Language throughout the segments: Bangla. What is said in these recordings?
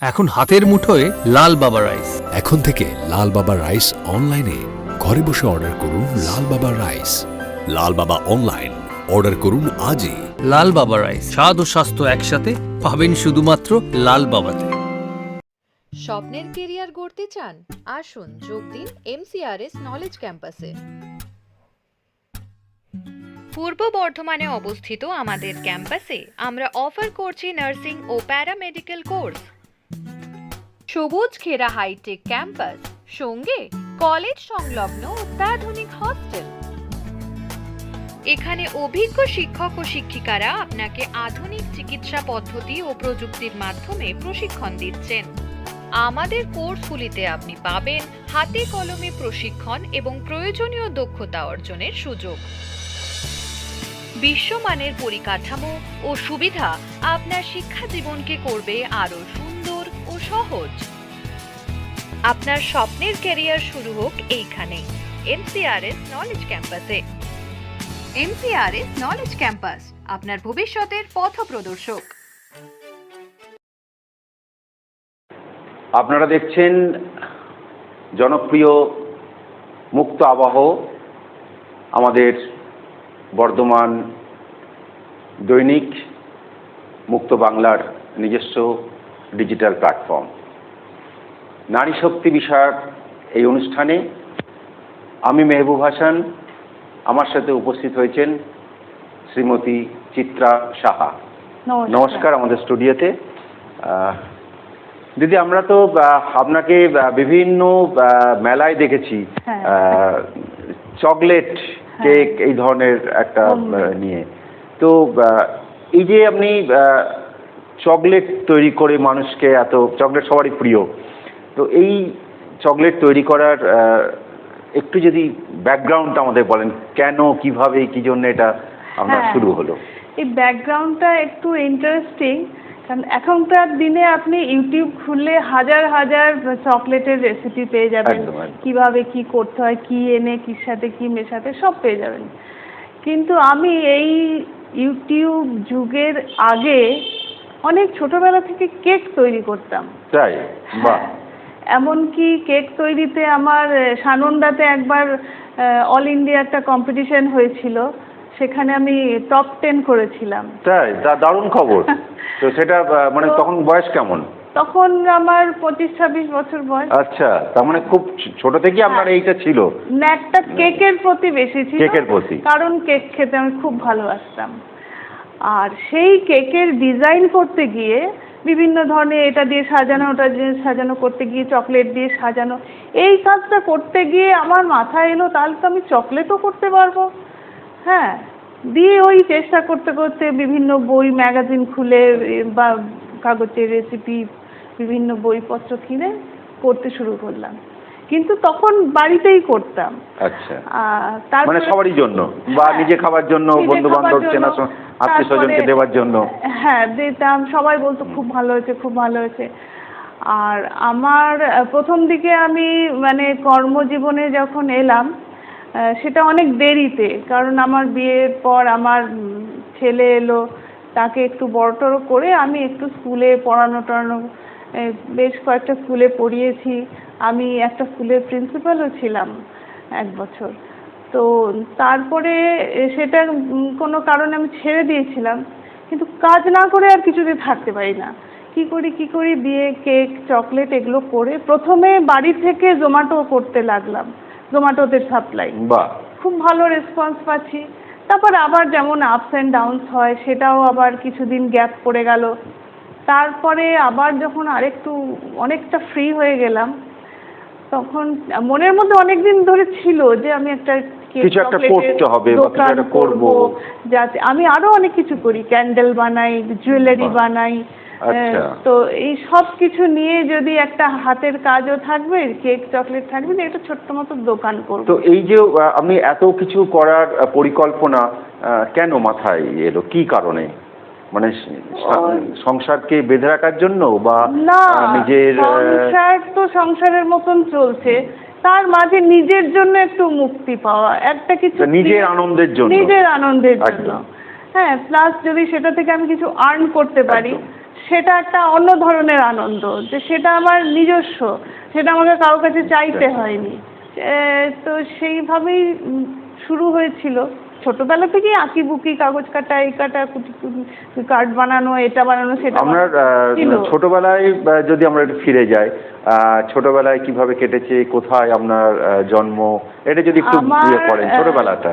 এখন হাতের মুঠোয় লাল বাবা রাইস। এখন থেকে লাল বাবা রাইস অনলাইনে ঘরে বসে অর্ডার করুন। লাল বাবা রাইস, লাল বাবা অনলাইন, অর্ডার করুন আজই। লাল বাবা রাইস, স্বাদ ও স্বাস্থ্য একসাথে পাবেন শুধুমাত্র লাল বাবাতে। স্বপ্নের কেরিয়ার গড়তে চান? আসুন যোগ দিন MCRS নলেজ ক্যাম্পাসে। পূর্ব বর্ধমানে অবস্থিত আমাদের ক্যাম্পাসে আমরা অফার করছি নার্সিং ও প্যারামেডিক্যাল কোর্স। সবুজ ঘেরা হাইটেক ক্যাম্পাস, সঙ্গে কলেজ সংলগ্ন অত্যাধুনিক হস্টেল। এখানে অভিজ্ঞ শিক্ষক ও শিক্ষিকারা আপনাকে আধুনিক চিকিৎসা পদ্ধতি ও প্রযুক্তির মাধ্যমে প্রশিক্ষণ দিচ্ছেন। আমাদের কোর্সগুলিতে আপনি পাবেন হাতে কলমে প্রশিক্ষণ এবং প্রয়োজনীয় দক্ষতা অর্জনের সুযোগ। বিশ্বমানের পরিকাঠামো ও সুবিধা আপনার শিক্ষা জীবনকে করবে আরো সুন্দর ও সহজ। আপনার স্বপ্নের ক্যারিয়ার শুরু হোক এইখানে, MCRS নলেজ ক্যাম্পাসে। MCRS নলেজ ক্যাম্পাস, আপনার ভবিষ্যতের পথপ্রদর্শক। আপনারা দেখছেন জনপ্রিয় মুক্ত আবহ, আমাদের বর্ধমান দৈনিক মুক্ত বাংলার নিজস্ব ডিজিটাল প্ল্যাটফর্ম। নারী শক্তি বিষয়ক এই অনুষ্ঠানে আমি মেহবুব হাসান, আমার সাথে উপস্থিত হয়েছেন শ্রীমতী চিত্রা সাহা। নমস্কার আমাদের স্টুডিওতে। দিদি, আমরা তো আপনাকে বিভিন্ন মেলায় দেখেছি, চকলেট কেক এই ধরনের একটা নিয়ে। তো এই যে আপনি চকলেট তৈরি করে মানুষকে, এত চকলেট সবারই প্রিয়, তো এই চকলেট তৈরি করার একটু যদি ব্যাকগ্রাউন্ডটা আমাদের বলেন, কেন, কিভাবে, কি জন্য এটা আপনার শুরু হলো? এই ব্যাকগ্রাউন্ডটা একটু ইন্টারেস্টিং, কারণ এখনকার দিনে আপনি ইউটিউব খুললে হাজার হাজার চকলেটের রেসিপি পেয়ে যাবেন, কিভাবে কি করতে হয়, কি এনে কির সাথে কি মেশাতে সব পেয়ে যাবেন। কিন্তু আমি এই ইউটিউব যুগের আগে অনেক ছোটবেলা থেকে কেক তৈরি করতাম। তাই? বাহ। এমনকি কেক তৈরিতে আমার সানন্দাতে একবার অল ইন্ডিয়া একটা কম্পিটিশন হয়েছিল, সেখানে আমি টপ 10 করেছিলাম। তাই? দারুণ খবর। তো সেটা মানে তখন বয়স কেমন? তখন আমার 25-26 বছর বয়স। আচ্ছা, তার মানে খুব ছোট থেকেই আপনার এইটা ছিল? একটা কেকের প্রতি বেশি ছিল, কেকের প্রতি, কারণ কেক খেতে আমি খুব ভালোবাসতাম। আর সেই কেকের ডিজাইন করতে গিয়ে বিভিন্ন ধরনের এটা দিয়ে সাজানো, ওটা দিয়ে সাজানো করতে গিয়ে, চকলেট দিয়ে সাজানো, এই কাজটা করতে গিয়ে আমার মাথায় এলো তাহলে তো আমি চকলেটও করতে পারবো। হ্যাঁ, দিয়ে ওই চেষ্টা করতে করতে বিভিন্ন বই ম্যাগাজিন খুলে বা কাগজের রেসিপি বিভিন্ন বইপত্র কিনে করতে শুরু করলাম, কিন্তু তখন বাড়িতেই করতাম। আচ্ছা, মানে সবারই জন্য বা নিজে খাবার জন্য, বন্ধু বান্ধব, চেনা আত্মীয় স্বজনকে দেওয়ার জন্য? হ্যাঁ, দিতাম। সবাই বলতো খুব ভালো হয়েছে, খুব ভালো হয়েছে। আর আমার প্রথম দিকে আমি মানে কর্মজীবনে যখন এলাম, সেটা অনেক দেরিতে, কারণ আমার বিয়ের পর আমার ছেলে এলো, তাকে একটু বড় করে আমি একটু স্কুলে পড়ানো টড়ানো, বেশ কয়েকটা স্কুলে পড়িয়েছি। আমি একটা স্কুলের প্রিন্সিপালও ছিলাম 1 বছর। তো তারপরে সেটা কোনো কারণে আমি ছেড়ে দিয়েছিলাম, কিন্তু কাজ না করে আর কিছুতে থাকতে পারি না। কি করি দিয়ে কেক, চকলেট এগুলো করে প্রথমে বাড়ি থেকে জোম্যাটো করতে লাগলাম, জোম্যাটোতে সাপ্লাই। খুব ভালো রেসপন্স পাচ্ছি। তারপর আবার যেমন আপস অ্যান্ড ডাউনস হয়, সেটাও আবার কিছুদিন গ্যাপ পড়ে গেল। তারপরে আবার যখন আরেকটু অনেকটা ফ্রি হয়ে গেলাম, তখন মনের মধ্যে অনেকদিন ধরে ছিল যে আমি একটা কিছু একটা করতে হবে, দোকান করব, যাতে আমি আরো অনেক কিছু করি, ক্যান্ডেল বানাই, জুয়েলারি বানাই। তো এই সব কিছু নিয়ে যদি একটা হাতের কাজও থাকবে, কেক চকলেট থাকবে, একটা ছোট্ট মতো দোকান করব। তো এই যে আমি এত কিছু করার পরিকল্পনা কেন মাথায় এলো, কি কারণে? মানে সংসারকে বেঁধে রাখার জন্য, বা নিজের? সংসার তো সংসারের মতন চলছে, তার মাঝে নিজের জন্য একটু মুক্তি পাওয়া, একটা কিছু নিজের আনন্দের জন্য। হ্যাঁ, প্লাস যদি সেটা থেকে আমি কিছু আর্ন করতে পারি, সেটা একটা অন্য ধরনের আনন্দ, যে সেটা আমার নিজস্ব, সেটা আমাকে কারোর কাছে চাইতে হয়নি। তো সেইভাবেই শুরু হয়েছিল। ছোটবেলা থেকেই আঁকিবুকি, কাগজ কাটা, এই কাটা, কার্ড বানানো, এটা বানানো, সেটা আপনার ছিল। ছোটবেলায় যদি আমরা একটু ফিরে যাই, ছোটবেলায় কিভাবে কেটেছে, কোথায় আপনার জন্ম, এটা যদি একটু করেন ছোটবেলাটা।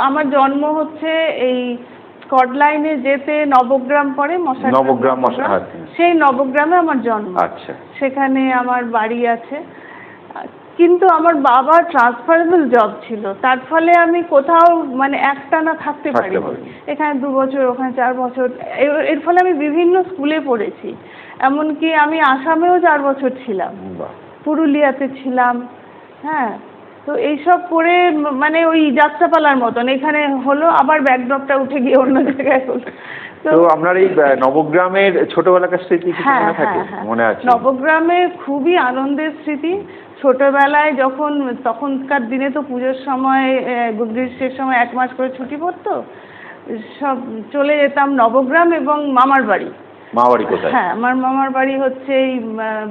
আমার জন্ম হচ্ছে এই স্কটল্যান্ডে যেতে নবগ্রাম পড়ে, নবগ্রাম, সেই নবগ্রামে আমার জন্ম। আচ্ছা। সেখানে আমার বাড়ি আছে, কিন্তু আমার বাবার ট্রান্সফারেবল জব ছিল, তার ফলে আমি কোথাও মানে একটানা থাকতে পারিনি। এখানে 2 বছর, ওখানে 4 বছর, এর ফলে আমি বিভিন্ন স্কুলে পড়েছি। এমনকি আমি আসামেও 4 বছর ছিলাম, পুরুলিয়াতে ছিলাম। হ্যাঁ, তো এইসব করে মানে ওই যাত্রাপালার মতন, এখানে হলো আবার ব্যাকড্রপটা উঠে গিয়ে অন্য জায়গায় হলো। তো আপনার এই নবগ্রামের ছোটবেলাকার স্মৃতি কিছু মনে থাকে? মনে আছে? নবগ্রামে খুবই আনন্দের স্মৃতি। ছোটবেলায় যখন, তখনকার দিনে তো পুজোর সময়, গ্রীষ্মের সময় 1 মাস করে ছুটি পড়তো, সব চলে যেতাম নবগ্রাম এবং মামার বাড়ি। মামার বাড়ি কোথায়? হ্যাঁ, আমার মামার বাড়ি হচ্ছে এই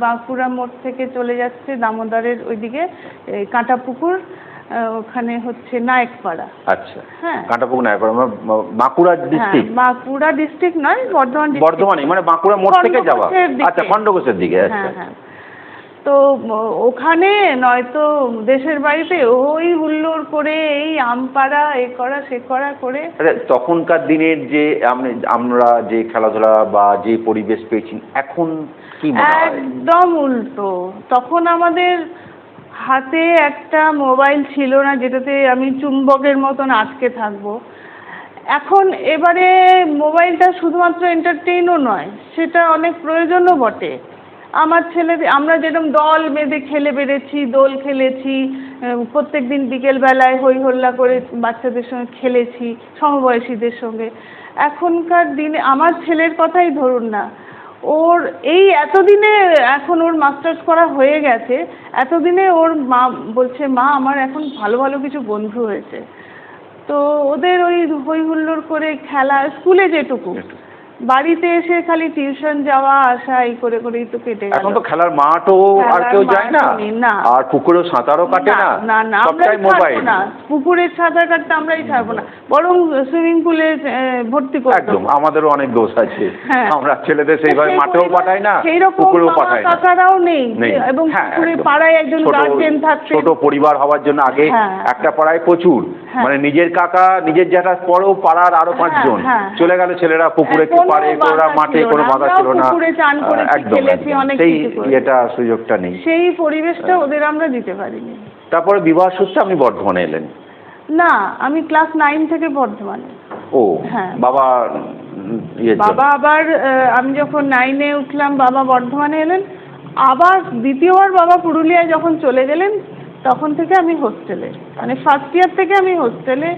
বাঁকুড়া মোড় থেকে চলে যাচ্ছে দামোদরের ওইদিকে, কাঁটাপুকুর, ওখানে হচ্ছে নায়কপাড়া। আচ্ছা। হ্যাঁ, কাঁটাপুকুর নায়কপাড়া, বাঁকুড়া ডিস্ট্রিক্ট। বাঁকুড়া ডিস্ট্রিক্ট নয়, বর্ধমানে, মানে বাঁকুড়া মোড় থেকে যাওয়া। আচ্ছা, খণ্ডঘোষের দিকে। হ্যাঁ হ্যাঁ। তো ওখানে নয়তো দেশের বাড়িতে ওই হুল্লোড় করে, এই আমপাড়া, এ করা সে করা করে। তখনকার দিনের যে আমরা যে খেলাধুলা বা যে পরিবেশ পেয়েছি, এখন কি মনে হয়? একদম উল্টো। তখন আমাদের হাতে একটা মোবাইল ছিল না যেটাতে আমি চুম্বকের মতন আটকে থাকবো। এখন এবারে মোবাইলটা শুধুমাত্র এন্টারটেইনও নয়, সেটা অনেক প্রয়োজনও বটে। আমার ছেলেদের, আমরা যেরকম দল বেঁধে খেলে বেড়েছি, দোল খেলেছি, প্রত্যেকদিন বিকেলবেলায় হই হল্লা করে বাচ্চাদের সঙ্গে খেলেছি, সমবয়সীদের সঙ্গে। এখনকার দিনে আমার ছেলের কথাই ধরুন না, ওর এই এতদিনে, এখন ওর মাস্টার্স করা হয়ে গেছে, এতদিনে ওর মা বলছে, মা আমার এখন ভালো ভালো কিছু বন্ধু হয়েছে। তো ওদের ওই হই হুল্লোড় করে খেলা, স্কুলে যেটুকু, বাড়িতে এসে খালি টিউশন যাওয়া আসা, এই করে করেই তো কেটে গেল। এখন তো খেলার মাঠও আর কেউ যায় না, আর পুকুরে সাঁতারও কাটে না। না না, সবটাই মোবাইল। না, পুকুরে সাঁতার কাটতে আমরাই ছাড়বো না, বরং সুইমিং পুলে ভর্তি করব। একদম, আমাদেরও অনেক দোষ আছে। আমরা ছেলেদের সেইভাবে মাঠেও পাঠাই না, পুকুরেও পাঠাই না। কাকারাও নেই, এবং পুকুরে পাড়ায় একজন গার্জেন থাকছে। ছোট পরিবার হওয়ার জন্য আগে একটা পাড়ায় প্রচুর, মানে নিজের কাকা, নিজের জ্যাঠা পরেও পাড়ার আরো 5 জন চলে গেল, ছেলেরা পুকুরে পারে, ওরা মাঠে, কোনো বাধা ছিল না। একদম, সেই এটা সুযোগটা নেই, সেই পরিবেশটা ওদের আমরা দিতে পারিনি। তারপরে বিবাহ সূত্রে আপনি বর্ধমানে এলেন? না, আমি ক্লাস 9 থেকে বর্ধমানে। ও হ্যাঁ, বাবা আবার আমি যখন 9-এ উঠলাম, বাবা বর্ধমানে এলেন। আবার দ্বিতীয়বার বাবা পুরুলিয়ায় যখন চলে গেলেন, তখন থেকে আমি হোস্টেলে, মানে ফার্স্ট ইয়ার থেকে আমি হোস্টেলে,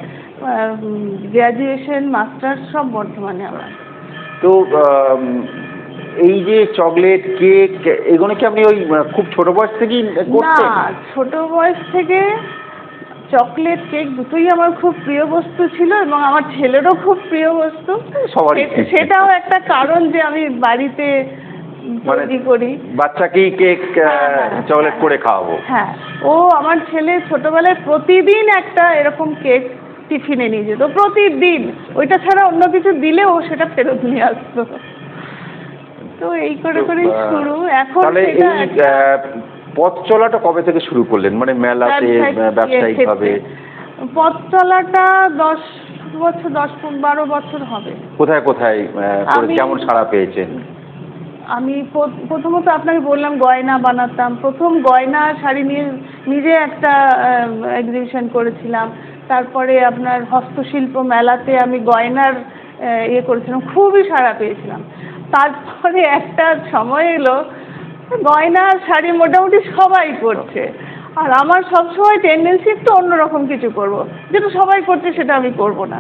গ্র্যাজুয়েশন, মাস্টার্স সব বর্ধমানে আমার। তো এই যে চকলেট, কেক, এগুলো কি আপনি ওই খুব ছোট বয়স থেকেই করতেন? না, ছোট বয়স থেকে চকলেট, কেক দুটোই আমার খুব প্রিয় বস্তু ছিল, এবং আমার ছেলেরও খুব প্রিয় বস্তু। সেটাও একটা কারণ যে আমি বাড়িতে তৈরি করি, বাচ্চাকেই কেক, চকলেট করে খাওয়াবো। হ্যাঁ, ও আমার ছেলে ছোটবেলায় প্রতিদিন একটা এরকম কেক টিফিনে নিয়ে যেত, প্রতিদিন। ওইটা ছাড়া অন্য কিছু দিলে ও সেটা ফেরত নিয়ে আসতো। তো এই করে করেই শুরু। এখন পথ চলাটা কবে থেকে শুরু করলেন, মানে মেলাতে, ব্যবসায়িক ভাবে? পথ চলাটা 10-12 বছর হবে। কোথায় কোথায় কেমন সাড়া পেয়েছেন? আমি প্রথমত আপনাকে বললাম গয়না বানাতাম। প্রথম গয়না শাড়ি নিয়ে নিজে একটা এক্সিবিশন করেছিলাম। তারপরে আপনার হস্তশিল্প মেলাতে আমি গয়নার করেছিলাম, খুবই সাড়া পেয়েছিলাম। তারপরে একটা সময় এলো, গয়না শাড়ি মোটামুটি সবাই করছে, আর আমার সবসময় টেন্ডেন্সি একটু অন্যরকম কিছু করব, যেটা সবাই করছে সেটা আমি করব না।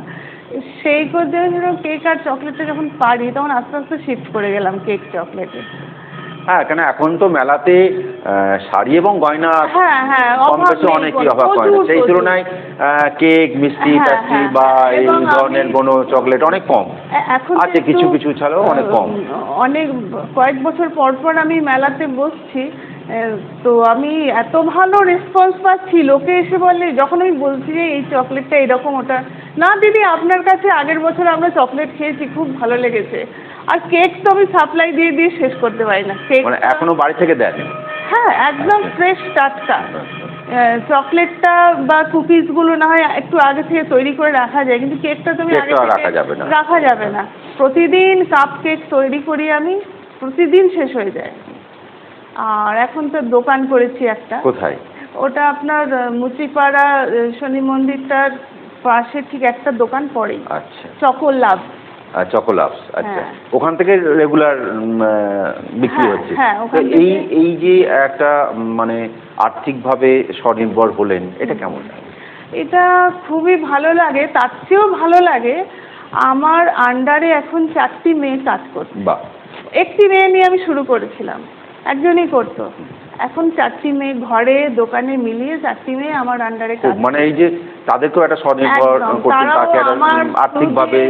সেই করতে কেক আর চকলেটটা যখন পারি, তখন আস্তে আস্তে শিফট করে গেলাম কেক চকলেটে। হ্যাঁ, কেন এখন তো মেলাতে শাড়ি এবং গয়না হ্যাঁ হ্যাঁ কম অভাব বেশি নেই অনেকই কোনো, অভাব হয় না, প্রচুর, সেই প্রচুর। তুলনায় কেক, মিষ্টি, হ্যাঁ, পেস্ট্রি হ্যাঁ, বা হ্যাঁ। এই এবং ধরনের কোনো চকলেট অনেক কম এখন আছে, কিন্তু, কিছু কিছু ছাড়াও অনেক কম। অনেক কয়েক বছর পর পর আমি মেলাতে বসছি, তো আমি এত ভালো রেসপন্স পাচ্ছি, লোকে এসে বলে, যখন আমি বলছি যে এই চকলেটটা এরকম, ওটা না দিদি আপনার কাছে আগের বছর আমরা চকলেট খেয়েছি, খুব ভালো লেগেছে। আর কেক তো আমি সাপ্লাই দিয়ে দিয়ে শেষ করতে পারি না, কেক মানে এখনো বাড়ি থেকে দেন? হ্যাঁ একদম ফ্রেশ টাটকা। চকলেটটা বা কুকিজগুলো না হয় একটু আগে থেকে তৈরি করে রাখা যায়, কিন্তু কেকটা তুমি আগে কেকটা থেকে রাখা যাবে না। রাখা যাবে না। প্রতিদিন কাপ কেক তৈরি করি আমি, প্রতিদিন শেষ হয়ে যায়। আর এখন তো দোকান করেছি একটা। কোথায়? ওটা আপনার মুচিপাড়া শনি মন্দিরটার পাশে ঠিক একটা দোকান পড়েই, আচ্ছা, চকোলাভ। চকোলাভস, আচ্ছা। হ্যাঁ। ওখান থেকে রেগুলার বিক্রি হ্যাঁ, হচ্ছে? হ্যাঁ, তো ওখান এই থেকে। এই যে একটা মানে আর্থিকভাবে স্বনির্ভর হলেন, এটা কেমন লাগে? এটা খুবই ভালো লাগে, তার চেয়েও ভালো লাগে আমার আন্ডারে এখন 4টি মেয়ে কাজ করছে। বাহ। একটি মেয়ে নিয়ে আমি শুরু করেছিলাম, একজনই করতো, এখন 4টি মেয়ে, ঘরে দোকানে মিলিয়ে 4টি মেয়ে আমার আন্ডারে কাজ। মানে এই যে তাদেরকেও একটা স্বনির্ভর একদম, করতে, তারাও তাকে একটা আমার আর্থিকভাবে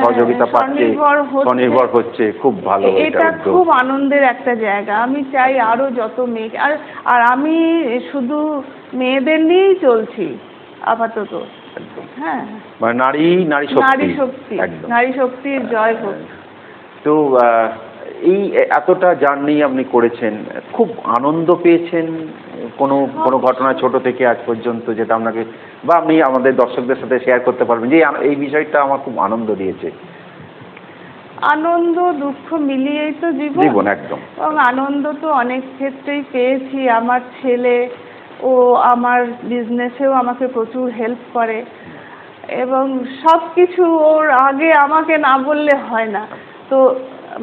সহযোগিতা পাচ্ছে, স্বনির্ভর হচ্ছে, খুব ভালো। এটা খুব আনন্দের একটা জায়গা। আমি চাই আরো যত মেয়ে, আর আমি শুধু মেয়েদের নিয়েই চলছি আপাতত। হ্যাঁ, মানে নারী শক্তি, একদম নারী শক্তির জয় হোক। তো এই এতটা জার্নি আপনি করেছেন, খুব আনন্দ পেয়েছেন কোনো কোনো ঘটনা ছোট থেকে আজ পর্যন্ত, যেটা আপনাকে বা আপনি আমাদের দর্শকদের সাথে শেয়ার করতে পারবেন যে এই বিষয়টা আমার খুব আনন্দ দিয়েছে? আনন্দ দুঃখ মিলিয়েই তো জীবন, একদম। এবং আনন্দ তো অনেক ক্ষেত্রেই পেয়েছি। আমার ছেলে, ও আমার বিজনেসেও আমাকে প্রচুর হেল্প করে, এবং সব কিছু ওর আগে আমাকে না বললে হয় না। তো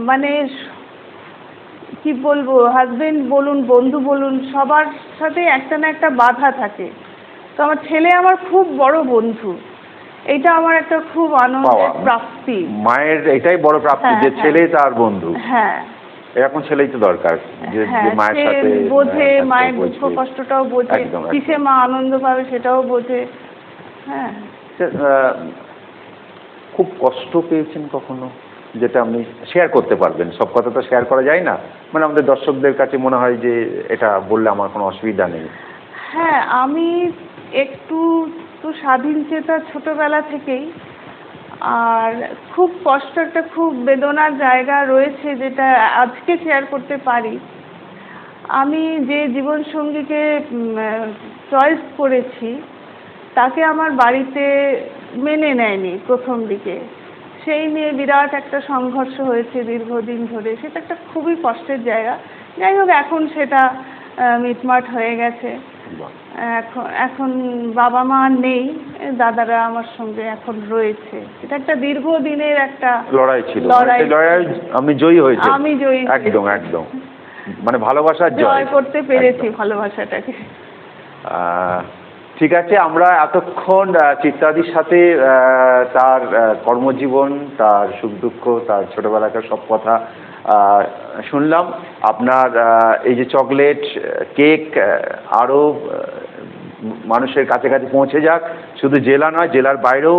মানে কি বলবো, হাজবেন্ড বলুন, বন্ধু বলুন, সবার সাথে একটা না একটা বাধা থাকে। তো আমার ছেলে আমার খুব বড় বন্ধু, এটা আমার একটা খুব আনন্দের প্রাপ্তি। মায়ের এটাই বড় প্রাপ্তি যে ছেলে তার বন্ধু। হ্যাঁ, এরকম ছেলেই তো দরকার, যে মায়ের সাথে বোঝে, মায়ের দুঃখ কষ্টটাও বোঝে, কিসে মা আনন্দ পাবে সেটাও বোঝে। হ্যাঁ। খুব কষ্ট পেয়েছেন কখনো, যেটা আপনি শেয়ার করতে পারবেন? সব কথা তো শেয়ার করা যায় না, মানে আমাদের দর্শকদের কাছে মনে হয় যে এটা বললে আমার কোনো অসুবিধা নেই। হ্যাঁ, আমি একটু তো স্বাধীন চেতা ছোটবেলা থেকেই, আর খুব কষ্ট, একটা খুব বেদনার জায়গা রয়েছে যেটা আজকে শেয়ার করতে পারি। আমি যে জীবনসঙ্গীকে চয়েস করেছি, তাকে আমার বাড়িতে মেনে নেয়নি প্রথম দিকে, সেই নিয়ে বিরাট একটা সংঘর্ষ হয়েছে দীর্ঘদিন ধরে। সেটা একটা খুবই কষ্টের জায়গা। যাই হোক, এখন সেটা মিটমাট হয়ে গেছে। এখন বাবা মা নেই, দাদারা আমার সঙ্গে এখন রয়েছে। এটা একটা দীর্ঘদিনের একটা লড়াই ছিল, লড়াই আমি জয়ী হয়েছি। আমি জয়ী, একদম একদম, মানে ভালোবাসার জয় করতে পেরেছি ভালোবাসাটাকে। ঠিক আছে, আমরা এতক্ষণ চিত্রাদির সাথে তার কর্মজীবন, তার সুখ দুঃখ, তার ছোটবেলাকার সব কথা শুনলাম। আপনার এই যে চকলেট, কেক আরও মানুষের কাছে কাছে পৌঁছে যাক, শুধু জেলা নয়, জেলার বাইরেও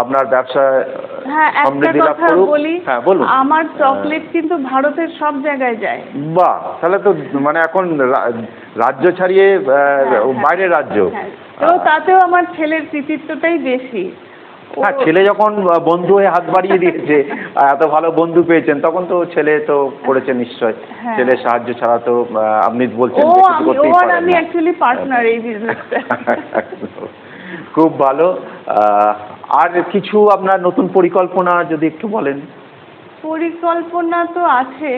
আপনার ব্যবসা সমৃদ্ধি লাভ করুক। হ্যাঁ বলুন। আমার চকলেট কিন্তু ভারতের সব জায়গায় যায়। বাহ, তাহলে তো মানে এখন রাজ্য ছাড়িয়ে বাইরের রাজ্য। এবং তাতেও আমার ছেলের কৃতিত্বটাই বেশি। হ্যাঁ, ছেলে যখন বন্ধু হয়ে হাত বাড়িয়ে দিয়েছে, এত ভালো বন্ধু পেয়েছেন, তখন তো ছেলে তো করেছে নিশ্চয়। ছেলের সাহায্য ছাড়া তো আপনি বলছেন আমি অ্যাকচুয়ালি পার্টনার এই বিজনেসে। খুব ভালো। আর কিছু আপনার নতুন পরিকল্পনা যদি একটু বলেন? পরিকল্পনা তো আছে,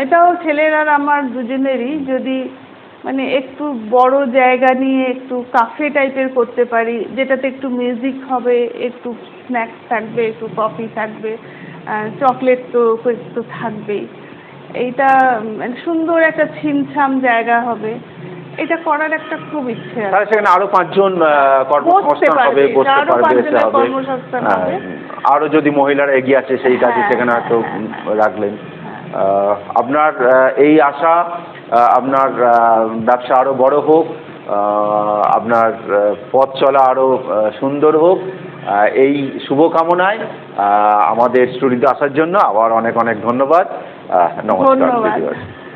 এটাও ছেলের আর আমার দুজনেরই, যদি মানে একটু বড় জায়গা নিয়ে একটু কাফে টাইপের করতে পারি, যেটাতে একটু মিউজিক হবে, একটু স্ন্যাক্স থাকবে, একটু কফি থাকবে, চকলেট তো একটু থাকবেই। এইটা সুন্দর একটা ছিমছাম জায়গা হবে, এটা করার একটা খুব ইচ্ছে আছে। তাহলে সেখানে আরো 5 জন কর্মসংস্থান হবে, বসতে পারবে। আরো যদি মহিলারা এগিয়ে আছে সেই কাজে সেখানে হয়তো রাখলেন। আপনার এই আশা, আপনার ব্যবসা আরও বড় হোক, আপনার পথ চলা আরও সুন্দর হোক, এই শুভকামনায় আমাদের স্টুডিওতে আসার জন্য আবার অনেক অনেক ধন্যবাদ। নমস্কার ধন্যবাদ। দিদিভাই।